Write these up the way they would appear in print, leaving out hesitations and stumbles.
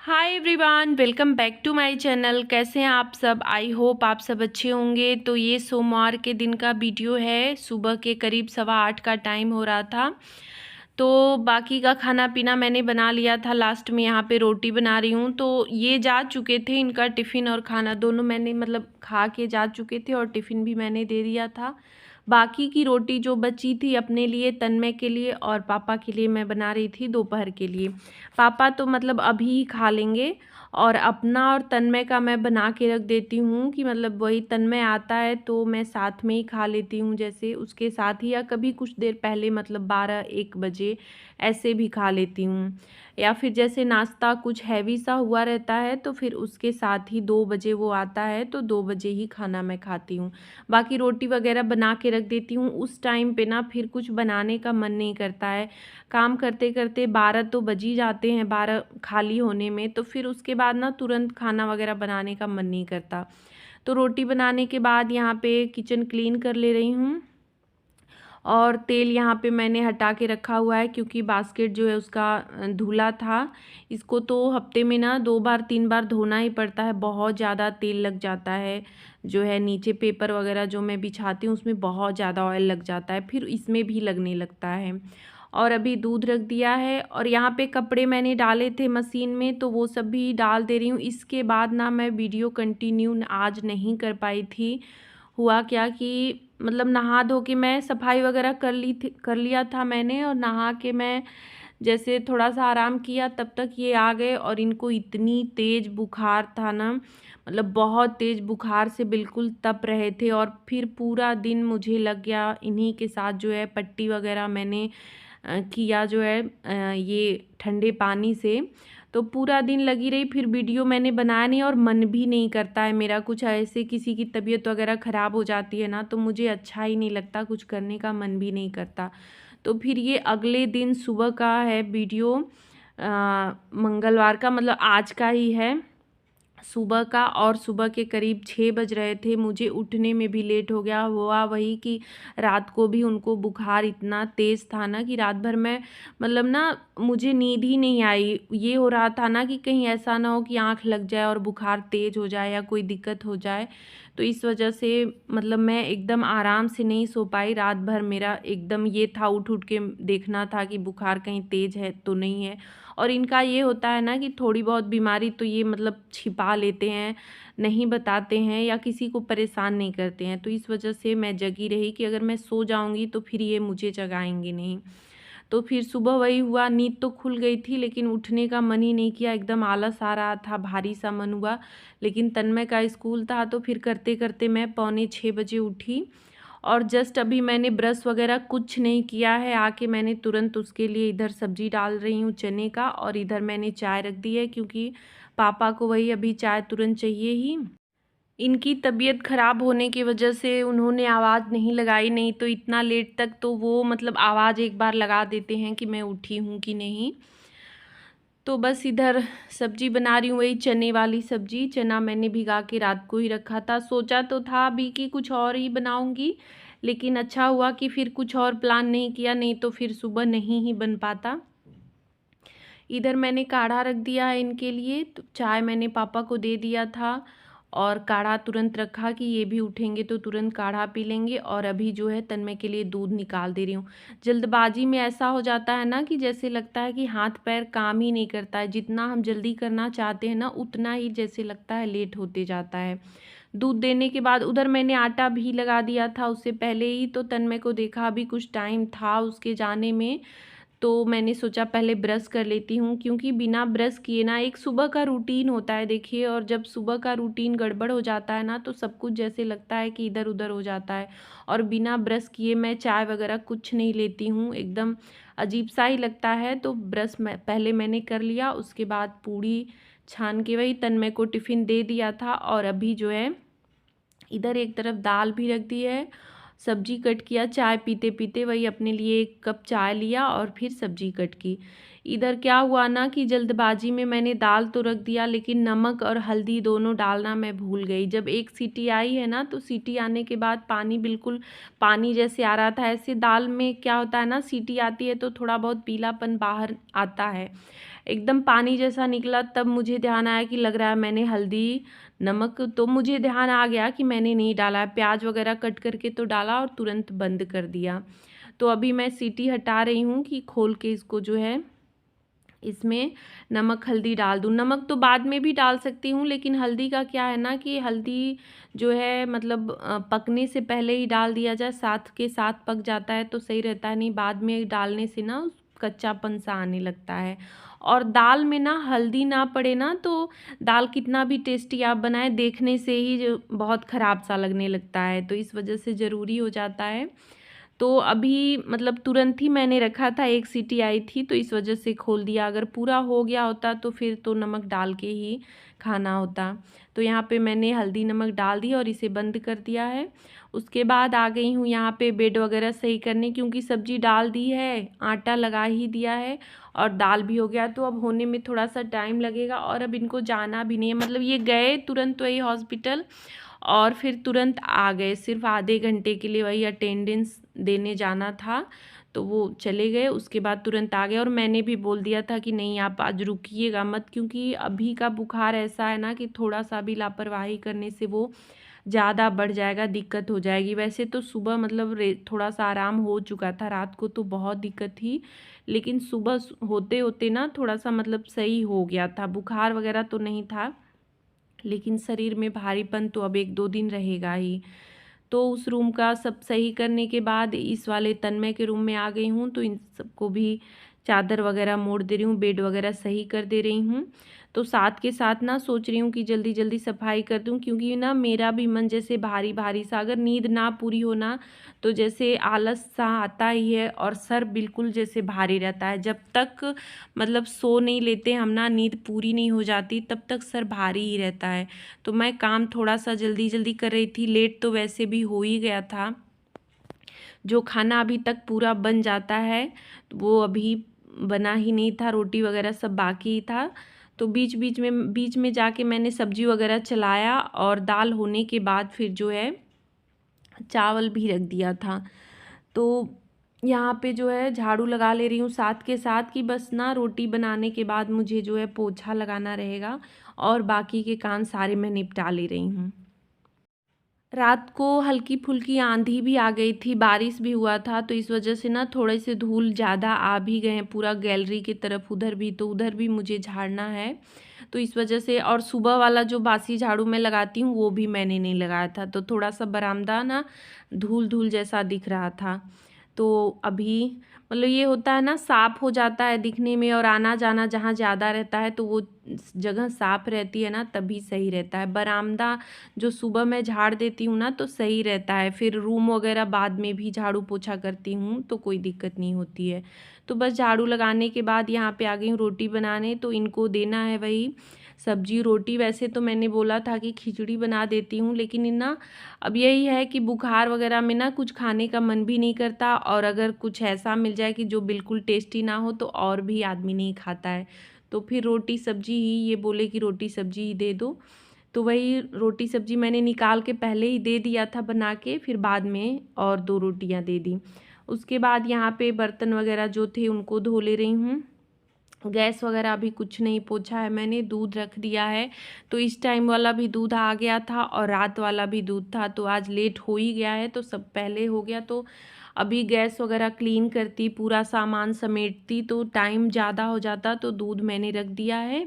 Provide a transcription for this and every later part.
Hi everyone, welcome back to my channel. कैसे हैं आप सब? आई होप आप सब अच्छे होंगे। तो ये सोमवार के दिन का वीडियो है। सुबह के करीब 7:15 का टाइम हो रहा था। तो बाकी का खाना पीना मैंने बना लिया था। लास्ट में यहाँ पे रोटी बना रही हूँ। तो ये जा चुके थे, इनका टिफ़िन और खाना दोनों मैंने खा के जा चुके थे और टिफ़िन भी मैंने दे दिया था। बाकी की रोटी जो बची थी अपने लिए, तन्मय के लिए और पापा के लिए मैं बना रही थी दोपहर के लिए। पापा तो अभी ही खा लेंगे और अपना और तन्मय का मैं बना के रख देती हूँ कि वही तन्मय आता है तो मैं साथ में ही खा लेती हूँ, जैसे उसके साथ ही, या कभी कुछ देर पहले 12-1 बजे ऐसे भी खा लेती हूँ। या फिर जैसे नाश्ता कुछ हैवी सा हुआ रहता है तो फिर उसके साथ ही 2 बजे वो आता है तो 2 बजे ही खाना मैं खाती हूँ। बाकी रोटी वगैरह बना के रख देती हूँ। उस टाइम पे ना फिर कुछ बनाने का मन नहीं करता है। काम करते करते 12 तो बज ही जाते हैं, 12 खाली होने में। तो फिर उसके बाद ना तुरंत खाना वगैरह बनाने का मन नहीं करता। तो रोटी बनाने के बाद यहाँ पे किचन क्लीन कर ले रही हूँ और तेल यहाँ पे मैंने हटा के रखा हुआ है क्योंकि बास्केट जो है उसका धुला था। इसको तो हफ्ते में ना 2 बार 3 बार धोना ही पड़ता है। बहुत ज़्यादा तेल लग जाता है, जो है नीचे पेपर वगैरह जो मैं बिछाती हूँ उसमें बहुत ज़्यादा ऑयल लग जाता है, फिर इसमें भी लगने लगता है। और अभी दूध रख दिया है और यहाँ पे कपड़े मैंने डाले थे मशीन में तो वो सब भी डाल दे रही हूँ। इसके बाद ना मैं वीडियो कंटिन्यू आज नहीं कर पाई थी। हुआ क्या कि नहा धो के मैं सफाई वगैरह कर लिया था मैंने, और नहा के मैं जैसे थोड़ा सा आराम किया तब तक ये आ गए और इनको इतनी तेज़ बुखार था ना, बहुत तेज़ बुखार से बिल्कुल तप रहे थे। और फिर पूरा दिन मुझे लग गया इन्हीं के साथ, जो है पट्टी वगैरह मैंने किया, जो है ये ठंडे पानी से। तो पूरा दिन लगी रही, फिर वीडियो मैंने बनाया नहीं और मन भी नहीं करता है मेरा। कुछ ऐसे किसी की तबीयत वगैरह ख़राब हो जाती है ना तो मुझे अच्छा ही नहीं लगता, कुछ करने का मन भी नहीं करता। तो फिर ये अगले दिन सुबह का है वीडियो, मंगलवार का, आज का ही है सुबह का। और सुबह के करीब 6 बज रहे थे, मुझे उठने में भी लेट हो गया। हुआ वही कि रात को भी उनको बुखार इतना तेज़ था ना कि रात भर मैं ना मुझे नींद ही नहीं आई। ये हो रहा था ना कि कहीं ऐसा ना हो कि आँख लग जाए और बुखार तेज़ हो जाए या कोई दिक्कत हो जाए। तो इस वजह से मैं एकदम आराम से नहीं सो पाई रात भर। मेरा एकदम ये था, उठ उठ के देखना था कि बुखार कहीं तेज़ है तो नहीं है। और इनका ये होता है ना कि थोड़ी बहुत बीमारी तो ये छिपा लेते हैं, नहीं बताते हैं या किसी को परेशान नहीं करते हैं। तो इस वजह से मैं जगी रही कि अगर मैं सो जाऊंगी तो फिर ये मुझे जगाएंगे नहीं। तो फिर सुबह वही हुआ, नींद तो खुल गई थी लेकिन उठने का मन ही नहीं किया, एकदम आलस आ रहा था, भारी सा मन हुआ। लेकिन तन्मय का स्कूल था तो फिर करते करते मैं 5:45 बजे उठी। और जस्ट अभी मैंने ब्रश वगैरह कुछ नहीं किया है, आके मैंने तुरंत उसके लिए इधर सब्जी डाल रही हूँ चने का, और इधर मैंने चाय रख दी है क्योंकि पापा को वही अभी चाय तुरंत चाहिए ही। इनकी तबीयत ख़राब होने की वजह से उन्होंने आवाज़ नहीं लगाई, नहीं तो इतना लेट तक तो वो आवाज़ एक बार लगा देते हैं कि मैं उठी हूँ कि नहीं। तो बस इधर सब्जी बना रही हूँ, वही चने वाली सब्जी। चना मैंने भिगा के रात को ही रखा था। सोचा तो था अभी कि कुछ और ही बनाऊँगी, लेकिन अच्छा हुआ कि फिर कुछ और प्लान नहीं किया, नहीं तो फिर सुबह नहीं ही बन पाता। इधर मैंने काढ़ा रख दिया है इनके लिए, तो चाय मैंने पापा को दे दिया था और काढ़ा तुरंत रखा कि ये भी उठेंगे तो तुरंत काढ़ा पी लेंगे। और अभी जो है तन्मय के लिए दूध निकाल दे रही हूँ। जल्दबाजी में ऐसा हो जाता है ना कि जैसे लगता है कि हाथ पैर काम ही नहीं करता है। जितना हम जल्दी करना चाहते हैं ना उतना ही जैसे लगता है लेट होते जाता है। दूध देने के बाद उधर मैंने आटा भी लगा दिया था उससे पहले ही। तो तन्मय को देखा, अभी कुछ टाइम था उसके जाने में, तो मैंने सोचा पहले ब्रश कर लेती हूँ, क्योंकि बिना ब्रश किए ना, एक सुबह का रूटीन होता है देखिए, और जब सुबह का रूटीन गड़बड़ हो जाता है ना तो सब कुछ जैसे लगता है कि इधर उधर हो जाता है। और बिना ब्रश किए मैं चाय वगैरह कुछ नहीं लेती हूँ, एकदम अजीब सा ही लगता है। तो ब्रश पहले मैंने कर लिया, उसके बाद पूड़ी छान के वही तन्मय को टिफ़िन दे दिया था। और अभी जो है इधर एक तरफ दाल भी रख दी है, सब्जी कट किया, चाय पीते पीते वही अपने लिए 1 कप चाय लिया और फिर सब्जी कट की। इधर क्या हुआ ना कि जल्दबाजी में मैंने दाल तो रख दिया लेकिन नमक और हल्दी दोनों डालना मैं भूल गई। जब एक सीटी आई है ना तो सीटी आने के बाद पानी बिल्कुल पानी जैसे आ रहा था। ऐसे दाल में क्या होता है ना, सीटी आती है तो थोड़ा बहुत पीलापन बाहर आता है। एकदम पानी जैसा निकला, तब मुझे ध्यान आया कि लग रहा है मैंने हल्दी नमक, तो मुझे ध्यान आ गया कि मैंने नहीं डाला है। प्याज वगैरह कट करके तो डाला और तुरंत बंद कर दिया। तो अभी मैं सीटी हटा रही हूँ कि खोल के इसको जो है इसमें नमक हल्दी डाल दूँ। नमक तो बाद में भी डाल सकती हूँ, लेकिन हल्दी का क्या है ना कि हल्दी जो है मतलब पकने से पहले ही डाल दिया जाए, साथ के साथ पक जाता है तो सही रहता है, नहीं बाद में डालने से ना कच्चापन सा आने लगता है। और दाल में ना हल्दी ना पड़े ना तो दाल कितना भी टेस्टी आप बनाएं, देखने से ही जो बहुत ख़राब सा लगने लगता है, तो इस वजह से ज़रूरी हो जाता है। तो अभी मतलब तुरंत ही मैंने रखा था, एक सीटी आई थी तो इस वजह से खोल दिया। अगर पूरा हो गया होता तो फिर तो नमक डाल के ही खाना होता। तो यहाँ पे मैंने हल्दी नमक डाल दिया और इसे बंद कर दिया है। उसके बाद आ गई हूँ यहाँ पे बेड वगैरह सही करने, क्योंकि सब्जी डाल दी है, आटा लगा ही दिया है और दाल भी हो गया, तो अब होने में थोड़ा सा टाइम लगेगा। और अब इनको जाना भी नहीं है, मतलब ये गए तुरंत वही हॉस्पिटल और फिर तुरंत आ गए, सिर्फ आधे घंटे के लिए वही अटेंडेंस देने जाना था, तो वो चले गए। उसके बाद तुरंत आ गए और मैंने भी बोल दिया था कि नहीं आप आज रुकिएगा मत, क्योंकि अभी का बुखार ऐसा है ना कि थोड़ा सा भी लापरवाही करने से वो ज़्यादा बढ़ जाएगा, दिक्कत हो जाएगी। वैसे तो सुबह मतलब थोड़ा सा आराम हो चुका था, रात को तो बहुत दिक्कत थी, लेकिन सुबह होते होते ना थोड़ा सा मतलब सही हो गया था। बुखार वगैरह तो नहीं था, लेकिन शरीर में भारीपन तो अब 1-2 दिन रहेगा ही। तो उस रूम का सब सही करने के बाद इस वाले तन्मय के रूम में आ गई हूँ, तो इन सबको भी चादर वगैरह मोड़ दे रही हूँ, बेड वगैरह सही कर दे रही हूँ। तो साथ के साथ ना सोच रही हूँ कि जल्दी जल्दी सफाई कर दूँ, क्योंकि ना मेरा भी मन जैसे भारी भारी सा, अगर नींद ना पूरी हो ना तो जैसे आलस सा आता ही है और सर बिल्कुल जैसे भारी रहता है। जब तक मतलब सो नहीं लेते हम ना, नींद पूरी नहीं हो जाती, तब तक सर भारी ही रहता है। तो मैं काम थोड़ा सा जल्दी जल्दी कर रही थी, लेट तो वैसे भी हो ही गया था। जो खाना अभी तक पूरा बन जाता है वो अभी बना ही नहीं था, रोटी वगैरह सब बाकी ही था। तो बीच में जाके मैंने सब्जी वगैरह चलाया और दाल होने के बाद फिर जो है चावल भी रख दिया था। तो यहाँ पे जो है झाड़ू लगा ले रही हूँ साथ के साथ, कि बस ना रोटी बनाने के बाद मुझे जो है पोछा लगाना रहेगा और बाकी के काम सारे मैं निपटा ले रही हूँ। रात को हल्की फुल्की आंधी भी आ गई थी, बारिश भी हुआ था, तो इस वजह से ना थोड़े से धूल ज़्यादा आ भी गए हैं पूरा गैलरी की तरफ, उधर भी, तो उधर भी मुझे झाड़ना है। तो इस वजह से, और सुबह वाला जो बासी झाड़ू मैं लगाती हूँ वो भी मैंने नहीं लगाया था, तो थोड़ा सा बरामदा ना धूल धूल जैसा दिख रहा था। तो अभी मतलब ये होता है ना, साफ़ हो जाता है दिखने में, और आना जाना जहाँ ज़्यादा रहता है तो वो जगह साफ़ रहती है ना, तभी सही रहता है। बरामदा जो सुबह मैं झाड़ देती हूँ ना तो सही रहता है, फिर रूम वगैरह बाद में भी झाड़ू पोछा करती हूँ तो कोई दिक्कत नहीं होती है। तो बस झाड़ू लगाने के बाद यहाँ पे आ गई हूँ रोटी बनाने, तो इनको देना है वही सब्जी रोटी। वैसे तो मैंने बोला था कि खिचड़ी बना देती हूँ, लेकिन ना अब यही है कि बुखार वगैरह में ना कुछ खाने का मन भी नहीं करता, और अगर कुछ ऐसा मिल जाए कि जो बिल्कुल टेस्टी ना हो तो और भी आदमी नहीं खाता है, तो फिर रोटी सब्जी ही, ये बोले कि रोटी सब्जी ही दे दो, तो वही रोटी सब्जी मैंने निकाल के पहले ही दे दिया था बना के, फिर बाद में और 2 रोटियां दे दी। उसके बाद यहाँ पे बर्तन वगैरह जो थे उनको धो ले रही हूँ। गैस वगैरह अभी कुछ नहीं पोछा है मैंने, दूध रख दिया है, तो इस टाइम वाला भी दूध आ गया था और रात वाला भी दूध था, तो आज लेट हो ही गया है, तो सब पहले हो गया। तो अभी गैस वगैरह क्लीन करती, पूरा सामान समेटती तो टाइम ज़्यादा हो जाता, तो दूध मैंने रख दिया है।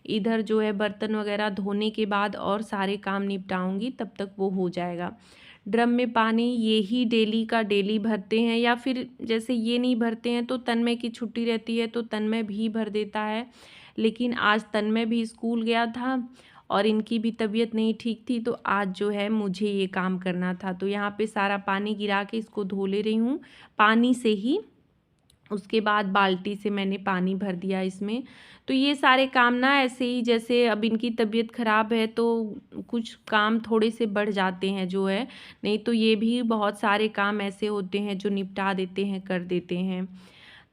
इधर जो है बर्तन वगैरह धोने के बाद और सारे काम निपटाऊंगी, तब तक वो हो जाएगा। ड्रम में पानी ये ही डेली का डेली भरते हैं, या फिर जैसे ये नहीं भरते हैं तो तन्मय की छुट्टी रहती है तो तन्मय भी भर देता है, लेकिन आज तन्मय भी स्कूल गया था और इनकी भी तबीयत नहीं ठीक थी, तो आज जो है मुझे ये काम करना था। तो यहाँ पे सारा पानी गिरा के इसको धो ले रही हूँ पानी से ही। उसके बाद बाल्टी से मैंने पानी भर दिया इसमें। तो ये सारे काम ना ऐसे ही, जैसे अब इनकी तबीयत ख़राब है तो कुछ काम थोड़े से बढ़ जाते हैं जो है, नहीं तो ये भी बहुत सारे काम ऐसे होते हैं जो निपटा देते हैं, कर देते हैं।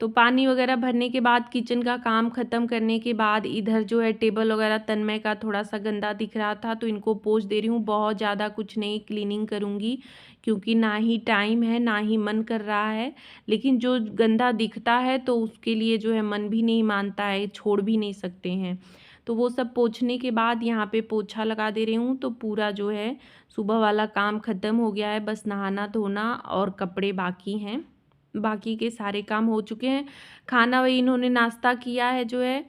तो पानी वगैरह भरने के बाद किचन का काम ख़त्म करने के बाद इधर जो है टेबल वगैरह तन्मय का थोड़ा सा गंदा दिख रहा था, तो इनको पोंछ दे रही हूँ। बहुत ज़्यादा कुछ नहीं क्लीनिंग करूँगी क्योंकि ना ही टाइम है ना ही मन कर रहा है, लेकिन जो गंदा दिखता है तो उसके लिए जो है मन भी नहीं मानता है, छोड़ भी नहीं सकते हैं। तो वो सब पोंछने के बाद यहाँ पे पोछा लगा दे रही हूँ। तो पूरा जो है सुबह वाला काम ख़त्म हो गया है, बस नहाना धोना और कपड़े बाकी हैं। बाकी के सारे काम हो चुके हैं। खाना वही इन्होंने नाश्ता किया है जो है,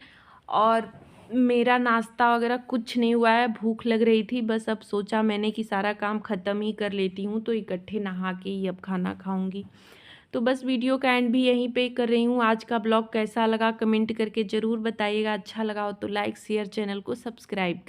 और मेरा नाश्ता वगैरह कुछ नहीं हुआ है। भूख लग रही थी, बस अब सोचा मैंने कि सारा काम ख़त्म ही कर लेती हूँ, तो इकट्ठे नहा के ही अब खाना खाऊंगी। तो बस वीडियो का एंड भी यहीं पे कर रही हूँ। आज का ब्लॉग कैसा लगा कमेंट करके ज़रूर बताइएगा। अच्छा लगा हो तो लाइक शेयर, चैनल को सब्सक्राइब करिए।